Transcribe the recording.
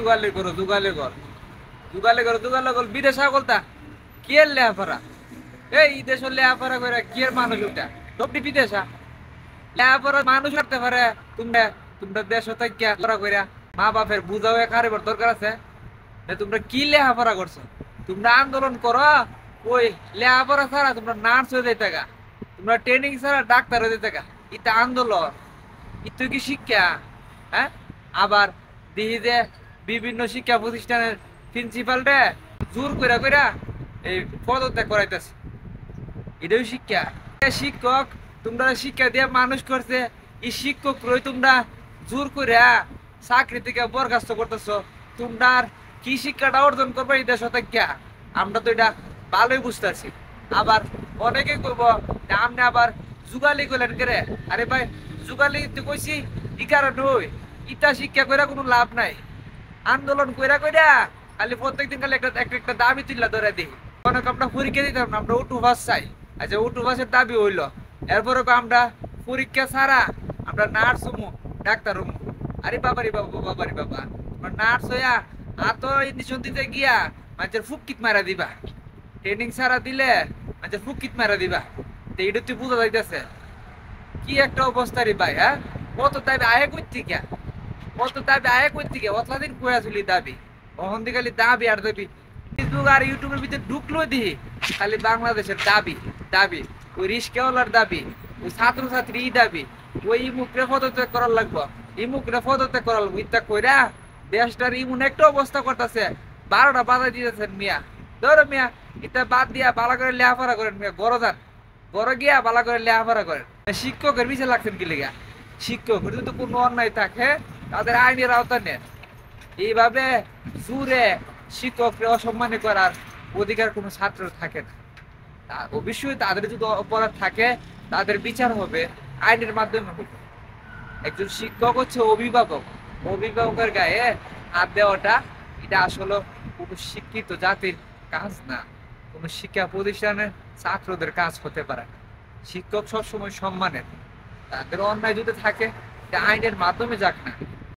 যুগালি করো যুগালি কর যুগালি করো যুগালি কর বিদেশা বলতা কি এর লেহাপড়া এই দেশের লেহাপড়া করে কি এর মানুষ ওটা সবটি বিদেশা লেহাপড়া মানুষ করতে পারে তোমরা তোমরা দেশ থেকে পড়া কইরা মা বাপের বুঝাও কারিগর দরকার আছে তোমরা কি লেহাপড়া করছো তোমরা আন্দোলন করো ওই লেহাপড়া ছাড়া তোমরা নার্স হয়ে যেতে গা তোমরা ট্রেনিং ছাড়া ডাক্তার হয়ে যেতে গা এটা আন্দোলন ইতো কি শিক্ষা হ্যাঁ আবার দেখি যে বিভিন্ন শিক্ষা প্রতিষ্ঠানের প্রিন্সিপাল রে জোর কইরা কইরা এই পদত্যাগ করাইতেছে এটাও শিক্ষা শিক্ষক তোমরা শিক্ষা দিয়ে মানুষ করছে এই শিক্ষক রই তোমরা জোর কইরা চাকরি থেকে বরখাস্ত করতেছো তোমরা কি শিক্ষাটা অর্জন করবে এই দেশ থেকে আমরা তো এটা ভালোই বুঝতেছি আবার অনেকে কইব আপনি আবার যুগালি কইলেন করে আরে ভাই যুগালি তো কইছি ই কারণ নই ইটা শিক্ষা কইরা কোনো লাভ নাই আন্দোলন কইরা কইরা খালি প্রত্যেকদিন খালি একটা দাবি তুললা ধরে দিই অনেক আমরা পরীক্ষা দিতাম না আমরা উটু ভাস চাই আচ্ছা উটু ভাসের দাবি হইলো এরপরে আমরা পরীক্ষা ছাড়া আমরা নার্স হমু ডাক্তার হমু আরে বাবারি বাবা বাবারি বাবা নার্স হইয়া আতো ইঞ্জেকশন দিতে গিয়া মানুষের ফুকিত মারা দিবা ট্রেনিং ছাড়া দিলে মানুষের ফুকিত মারা দিবা তো এটা তুই বুঝা যাইতেছে কি একটা অবস্থা রে ভাই হ্যাঁ কত দাবি আয় করতে কে কত দাবি আয় করতে কে অতদিন কয়ে আসলি দাবি অহন দি খালি দাবি আর দাবি ফেসবুক আর ইউটিউবের ভিতরে ঢুকলো দিই খালি বাংলাদেশের দাবি দাবি ওই রিস্কাওয়ালার দাবি ওই ছাত্রছাত্রী দাবি ওই মুখরে পদত্যাগ করার লাগবো এই মুখরে পদত্যাগ করার লাগবো ইত্যা কইরা দেশটার ইমন একটা অবস্থা করতেছে 12টা বাধা দিতেছেন মিয়া ধরো মিয়া এটা বাদ দিয়া বালা করে লেহাপড়া করেন মিয়া গড় যান গড় গিয়া বালা করে লেহাপড়া করেন শিক্ষকের পিছিয়ে লাগছেন কি লেগা শিক্ষক যদি কোনো অন্যায় থাকে তাদের আইনের আওতা নেন এইভাবে জুড়ে শিক্ষককে অসম্মানী করার অধিকার কোনো ছাত্র থাকে না অবশ্যই তাদের যদি অপরাধ থাকে তাদের বিচার হবে আইনের মাধ্যমে হবে একজন শিক্ষক হচ্ছে অভিভাবক অভিভাবকের গায়ে হাত দেওয়াটা এটা আসলে কোনো শিক্ষিত জাতির কাজ না কোনো শিক্ষা প্রতিষ্ঠানের ছাত্রদের কাজ হতে পারে না শিক্ষক সবসময় সম্মানের তাদের অন্যায় যদি থাকে আইনের মাধ্যমে যাক না